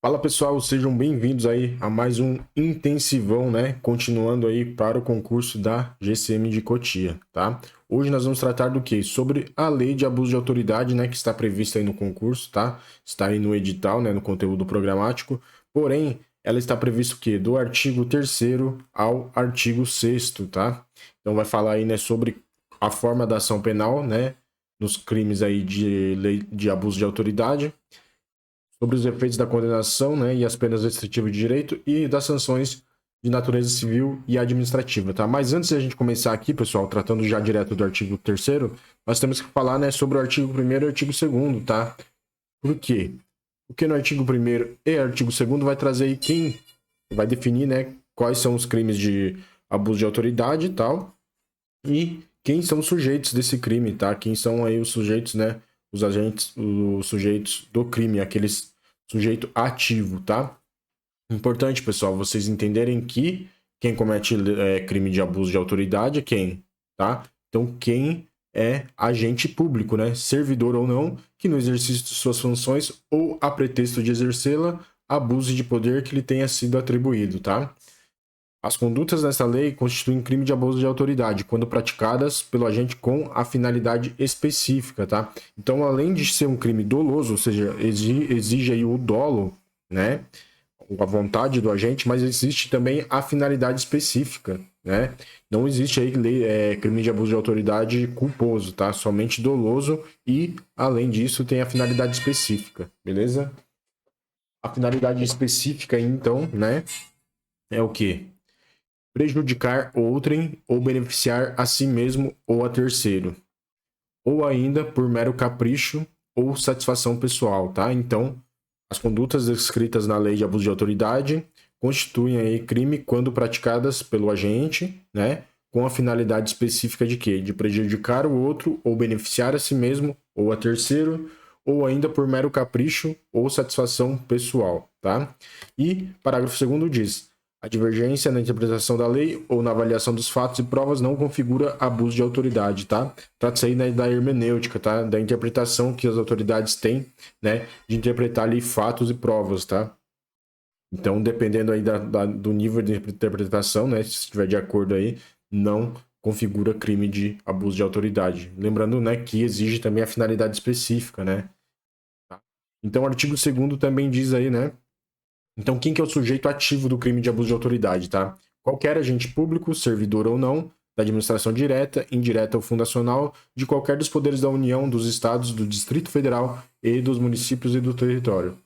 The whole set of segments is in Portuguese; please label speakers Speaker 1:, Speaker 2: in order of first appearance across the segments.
Speaker 1: Fala pessoal, sejam bem-vindos aí a mais um intensivão, né? Continuando aí para o concurso da GCM de Cotia, tá? Hoje nós vamos tratar do quê? Sobre a lei de abuso de autoridade, né? Que está prevista aí no concurso, tá? Está aí no edital, né? No conteúdo programático. Porém, ela está prevista o quê? Do artigo 3º ao artigo 6º, tá? Então vai falar aí, né? Sobre a forma da ação penal, né? Nos crimes aí de lei de abuso de autoridade, sobre os efeitos da condenação, né, e as penas restritivas de direito e das sanções de natureza civil e administrativa, tá? Mas antes de a gente começar aqui, pessoal, tratando já direto do artigo 3º, nós temos que falar, né, sobre o artigo 1º e o artigo 2º, tá? Por quê? Porque no artigo 1º e artigo 2º vai trazer aí quem vai definir, né, quais são os crimes de abuso de autoridade e tal, e quem são os sujeitos desse crime, tá? Quem são aí os sujeitos, né? Os agentes, os sujeitos do crime, aqueles sujeito ativo, tá? Importante, pessoal, vocês entenderem que quem comete crime de abuso de autoridade é quem, tá? Então, quem é agente público, né? Servidor ou não, que no exercício de suas funções ou a pretexto de exercê-la, abuse de poder que lhe tenha sido atribuído, tá? As condutas dessa lei constituem crime de abuso de autoridade quando praticadas pelo agente com a finalidade específica, tá? Então, além de ser um crime doloso, ou seja, exige aí o dolo, né? A vontade do agente, mas existe também a finalidade específica, né? Não existe aí crime de abuso de autoridade culposo, tá? Somente doloso e, além disso, tem a finalidade específica, beleza? A finalidade específica, então, né? É o quê? Prejudicar outrem ou beneficiar a si mesmo ou a terceiro, ou ainda por mero capricho ou satisfação pessoal, tá? Então, as condutas descritas na lei de abuso de autoridade constituem aí crime quando praticadas pelo agente, né? Com a finalidade específica de quê? De prejudicar o outro ou beneficiar a si mesmo ou a terceiro, ou ainda por mero capricho ou satisfação pessoal, tá? E parágrafo 2º diz: a divergência na interpretação da lei ou na avaliação dos fatos e provas não configura abuso de autoridade, tá? Trata-se aí, né, da hermenêutica, tá? Da interpretação que as autoridades têm, né? De interpretar ali fatos e provas, tá? Então, dependendo aí do nível de interpretação, né? Se estiver de acordo aí, não configura crime de abuso de autoridade. Lembrando, né, que exige também a finalidade específica, né? Então, o artigo 2º também diz aí, né? Então, quem que é o sujeito ativo do crime de abuso de autoridade, tá? Qualquer agente público, servidor ou não, da administração direta, indireta ou fundacional, de qualquer dos poderes da União, dos estados, do Distrito Federal e dos municípios e do território.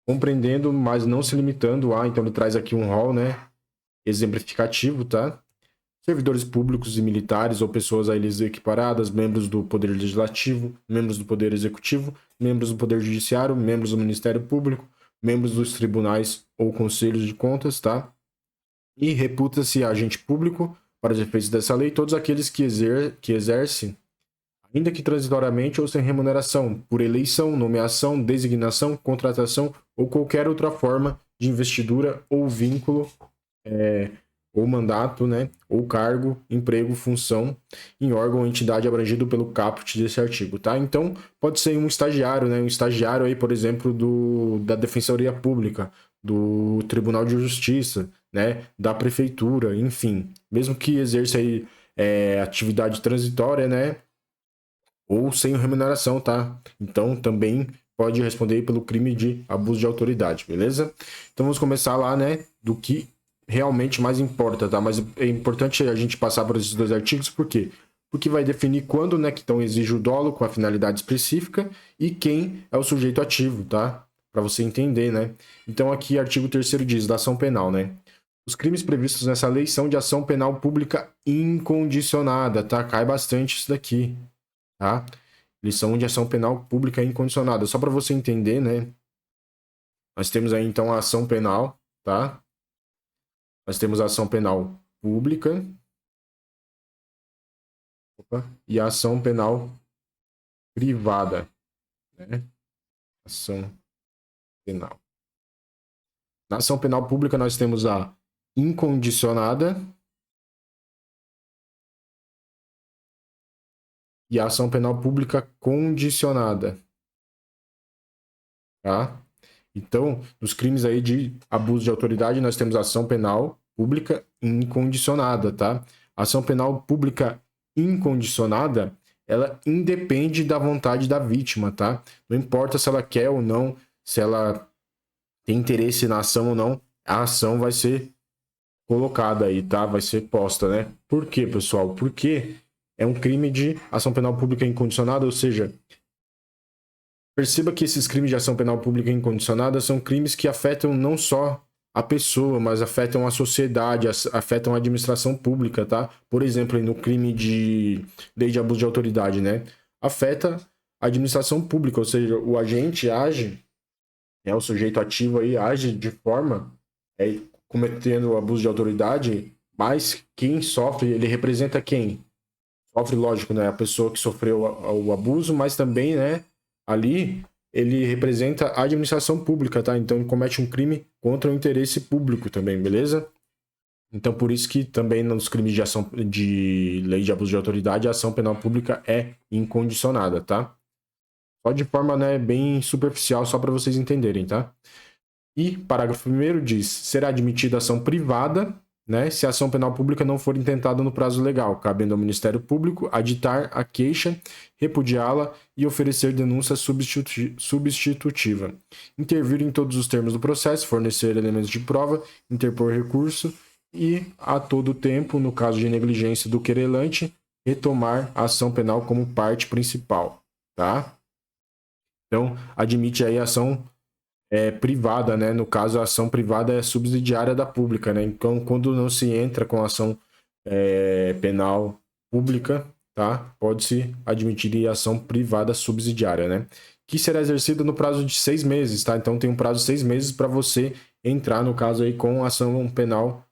Speaker 1: Compreendendo, mas não se limitando a, então ele traz aqui um rol, né, exemplificativo, tá? Servidores públicos e militares ou pessoas a eles equiparadas, membros do Poder Legislativo, membros do Poder Executivo, membros do Poder Judiciário, membros do Ministério Público, membros dos tribunais ou conselhos de contas, tá? E reputa-se agente público, para os efeitos dessa lei, todos aqueles que exercem, ainda que transitoriamente ou sem remuneração, por eleição, nomeação, designação, contratação ou qualquer outra forma de investidura ou vínculo, ou mandato, né, ou cargo, emprego, função em órgão ou entidade abrangido pelo caput desse artigo, tá? Então, pode ser um estagiário, né, um estagiário aí, por exemplo, da Defensoria Pública, do Tribunal de Justiça, né, da Prefeitura, enfim, mesmo que exerça aí atividade transitória, né, ou sem remuneração, tá? Então, também pode responder pelo crime de abuso de autoridade, beleza? Então, vamos começar lá, né, do que realmente mais importa, tá? Mas é importante a gente passar por esses dois artigos, por quê? Porque vai definir quando, né, que então exige o dolo com a finalidade específica e quem é o sujeito ativo, tá? Para você entender, né? Então, aqui, artigo 3º diz, da ação penal, né? Os crimes previstos nessa lei são de ação penal pública incondicionada, tá? Cai bastante isso daqui, tá? Eles são de ação penal pública incondicionada. Só para você entender, né? Nós temos aí então a ação penal, tá? Nós temos a ação penal pública, e a ação penal privada, né? Ação penal. Na ação penal pública nós temos a incondicionada e a ação penal pública condicionada, tá? Então, nos crimes aí de abuso de autoridade, nós temos ação penal pública incondicionada, tá? Ação penal pública incondicionada, ela independe da vontade da vítima, tá? Não importa se ela quer ou não, se ela tem interesse na ação ou não, a ação vai ser colocada aí, tá? Vai ser posta, né? Por quê, pessoal? Porque é um crime de ação penal pública incondicionada, ou seja, perceba que esses crimes de ação penal pública incondicionada são crimes que afetam não só a pessoa, mas afetam a sociedade, afetam a administração pública, tá? Por exemplo, no crime de lei de abuso de autoridade, né? Afeta a administração pública, ou seja, o agente age, o sujeito ativo aí age de forma cometendo abuso de autoridade, mas quem sofre, ele representa quem? Sofre, lógico, né? A pessoa que sofreu o abuso, mas também, né? Ali, ele representa a administração pública, tá? Então, ele comete um crime contra o interesse público também, beleza? Então, por isso que também nos crimes de ação de lei de abuso de autoridade, a ação penal pública é incondicionada, tá? Só de forma, né, bem superficial, só para vocês entenderem, tá? E parágrafo 1º diz: será admitida ação privada, né, se a ação penal pública não for intentada no prazo legal, cabendo ao Ministério Público aditar a queixa, repudiá-la e oferecer denúncia substitutiva, intervir em todos os termos do processo, fornecer elementos de prova, interpor recurso e, a todo tempo, no caso de negligência do querelante, retomar a ação penal como parte principal, tá? Então, admite aí a ação privada, né? No caso, a ação privada é subsidiária da pública, né? Então, quando não se entra com ação penal pública, tá? Pode-se admitir ação privada subsidiária, né? Que será exercida no prazo de 6 meses, tá? Então, tem um prazo de 6 meses para você entrar, no caso aí, com ação penal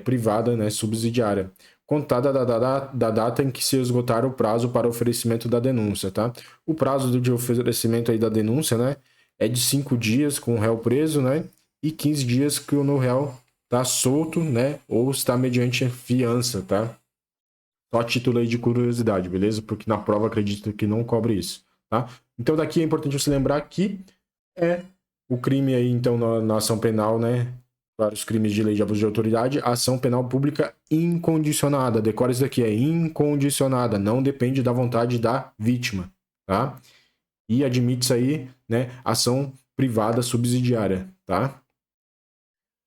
Speaker 1: privada, né? Subsidiária, contada da data em que se esgotar o prazo para oferecimento da denúncia, tá? O prazo de oferecimento aí da denúncia, né? É de 5 dias com o réu preso, né? E 15 dias que o réu tá solto, né? Ou está mediante fiança, tá? Só a título aí de curiosidade, beleza? Porque na prova acredito que não cobre isso, tá? Então daqui é importante você lembrar que o crime aí, então, na ação penal, né? Para os crimes de lei de abuso de autoridade, ação penal pública incondicionada. Decora isso daqui, é incondicionada, não depende da vontade da vítima, tá? E admite-se aí, né, ação privada subsidiária, tá?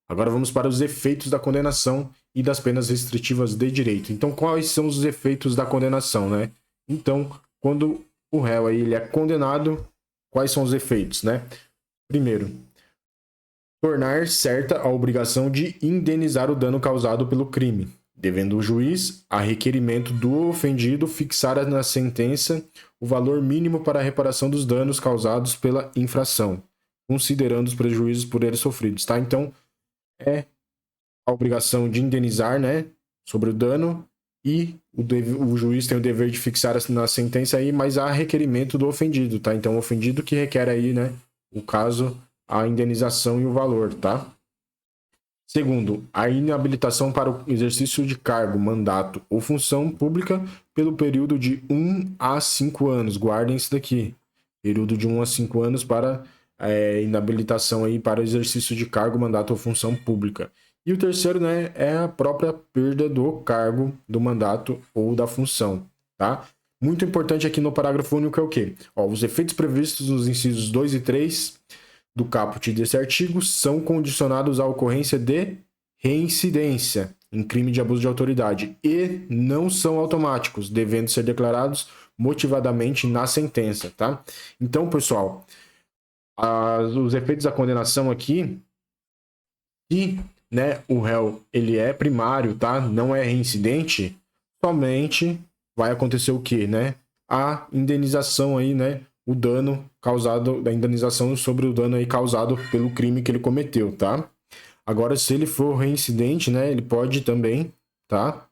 Speaker 1: Agora vamos para os efeitos da condenação e das penas restritivas de direito. Então, quais são os efeitos da condenação, né? Então, quando o réu aí, ele é condenado, quais são os efeitos, né? Primeiro, tornar certa a obrigação de indenizar o dano causado pelo crime, devendo o juiz, a requerimento do ofendido, fixar na sentença o valor mínimo para a reparação dos danos causados pela infração, considerando os prejuízos por eles sofridos, tá? Então, é a obrigação de indenizar, né, sobre o dano, e o juiz tem o dever de fixar na sentença aí, mas há requerimento do ofendido, tá? Então, o ofendido que requer aí, né, o caso, a indenização e o valor, tá? Segundo, a inabilitação para o exercício de cargo, mandato ou função pública pelo período de 1 a 5 anos. Guardem isso daqui. Período de 1 a 5 anos para inabilitação aí para o exercício de cargo, mandato ou função pública. E o terceiro, né, é a própria perda do cargo, do mandato ou da função, tá? Muito importante aqui no parágrafo único é o quê? Ó, os efeitos previstos nos incisos 2 e 3 do caput desse artigo são condicionados à ocorrência de reincidência em crime de abuso de autoridade e não são automáticos, devendo ser declarados motivadamente na sentença, tá? Então, pessoal, os efeitos da condenação aqui, se, né, o réu ele é primário, tá? Não é reincidente, somente vai acontecer o quê, né? A indenização aí, né? O dano causado, da indenização sobre o dano aí causado pelo crime que ele cometeu, tá? Agora, se ele for reincidente, né, ele pode também, tá,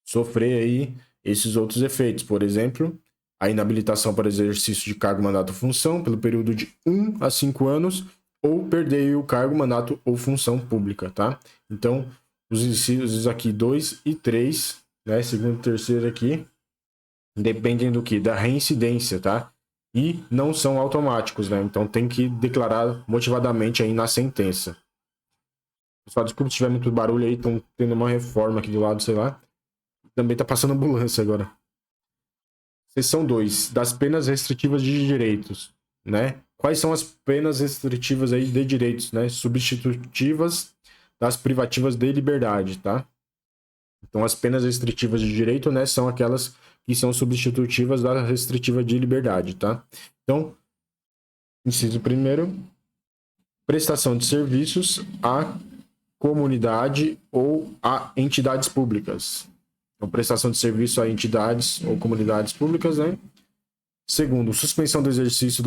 Speaker 1: sofrer aí esses outros efeitos. Por exemplo, a inabilitação para exercício de cargo, mandato ou função pelo período de 1 a 5 anos ou perder o cargo, mandato ou função pública, tá? Então, os incisos aqui 2 e 3, né, segundo e terceiro aqui, dependem do que? Da reincidência, tá? e não são automáticos, né? Então tem que declarar motivadamente aí na sentença. Pessoal, desculpa se tiver muito barulho aí, estão tendo uma reforma aqui do lado, sei lá. Também tá passando ambulância agora. Seção 2, das penas restritivas de direitos, né? Quais são as penas restritivas aí de direitos, né? Substitutivas das privativas de liberdade, tá? Então, as penas restritivas de direito, né, são aquelas que são substitutivas da restritiva de liberdade, tá? Então, inciso primeiro, prestação de serviços à comunidade ou a entidades públicas. Então, prestação de serviço a entidades ou comunidades públicas, né? Segundo, suspensão do exercício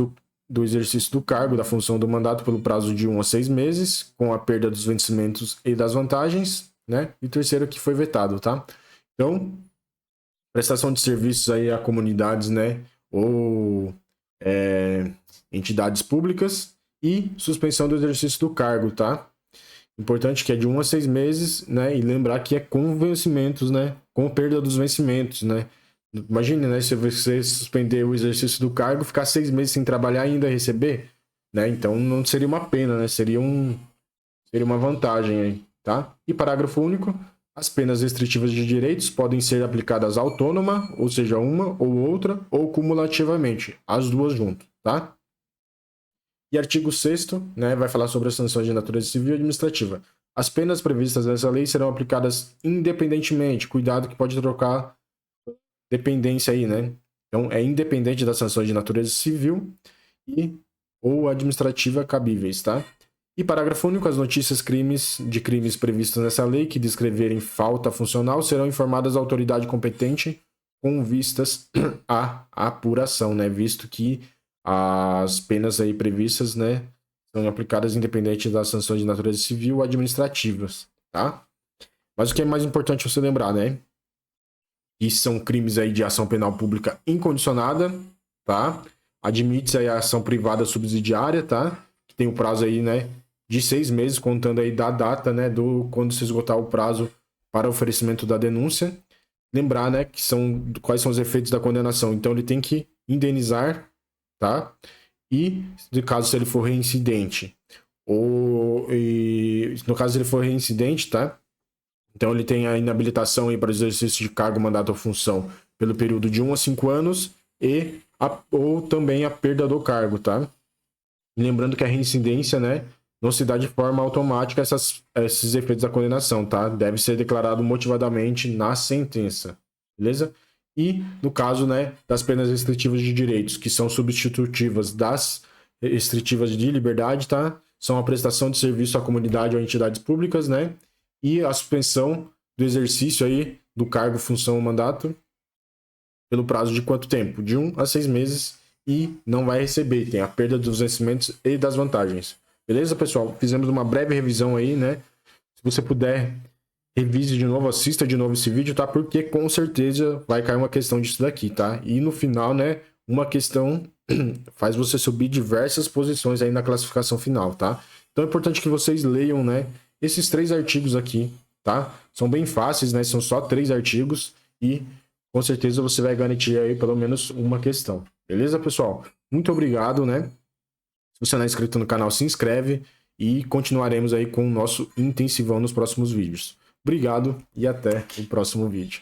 Speaker 1: do cargo, da função do mandato pelo prazo de 1 a 6 meses, com a perda dos vencimentos e das vantagens, né? E terceiro, que foi vetado, tá? Então, prestação de serviços aí a comunidades, né? Ou entidades públicas e suspensão do exercício do cargo, tá? Importante que é de 1 a 6 meses, né? E lembrar que é com vencimentos, né? Com perda dos vencimentos, né? Imagine, né? Se você suspender o exercício do cargo, ficar 6 meses sem trabalhar e ainda receber, né? Então não seria uma pena, né? Seria uma vantagem aí, tá? E parágrafo único. As penas restritivas de direitos podem ser aplicadas autônoma, ou seja, uma ou outra, ou cumulativamente, as duas juntas, tá? E artigo 6º, né, vai falar sobre as sanções de natureza civil e administrativa. As penas previstas nessa lei serão aplicadas independentemente. Cuidado que pode trocar dependência aí, né? Então, é independente das sanções de natureza civil e ou administrativa cabíveis, tá? E parágrafo único, as notícias de crimes previstos nessa lei que descreverem falta funcional serão informadas à autoridade competente com vistas à apuração, né? Visto que as penas aí previstas, né, são aplicadas independente das sanções de natureza civil ou administrativas, tá? Mas o que é mais importante você lembrar, né? Que são crimes aí de ação penal pública incondicionada, tá? Admite-se aí a ação privada subsidiária, tá? Que tem o prazo aí, né, de 6 meses, contando aí da data, né, do quando se esgotar o prazo para oferecimento da denúncia. Lembrar, né, que quais são os efeitos da condenação. Então ele tem que indenizar, tá? E no caso se ele for reincidente, no caso se ele for reincidente, tá? Então ele tem a inabilitação aí para exercício de cargo, mandato ou função pelo período de 1 a 5 anos ou também a perda do cargo, tá? E lembrando que a reincidência, né, não se dá de forma automática esses efeitos da condenação, tá? Deve ser declarado motivadamente na sentença, beleza? E no caso, né, das penas restritivas de direitos, que são substitutivas das restritivas de liberdade, tá? São a prestação de serviço à comunidade ou entidades públicas, né? E a suspensão do exercício aí do cargo, função ou mandato pelo prazo de quanto tempo? De 1 a 6 meses e não vai receber. Tem a perda dos vencimentos e das vantagens. Beleza, pessoal? Fizemos uma breve revisão aí, né? Se você puder, revise de novo, assista de novo esse vídeo, tá? Porque com certeza vai cair uma questão disso daqui, tá? E no final, né, uma questão faz você subir diversas posições aí na classificação final, tá? Então é importante que vocês leiam, né, esses 3 artigos aqui, tá? São bem fáceis, né? São só 3 artigos e com certeza você vai garantir aí pelo menos uma questão. Beleza, pessoal? Muito obrigado, né? Se você não é inscrito no canal, se inscreve e continuaremos aí com o nosso intensivão nos próximos vídeos. Obrigado e até o próximo vídeo.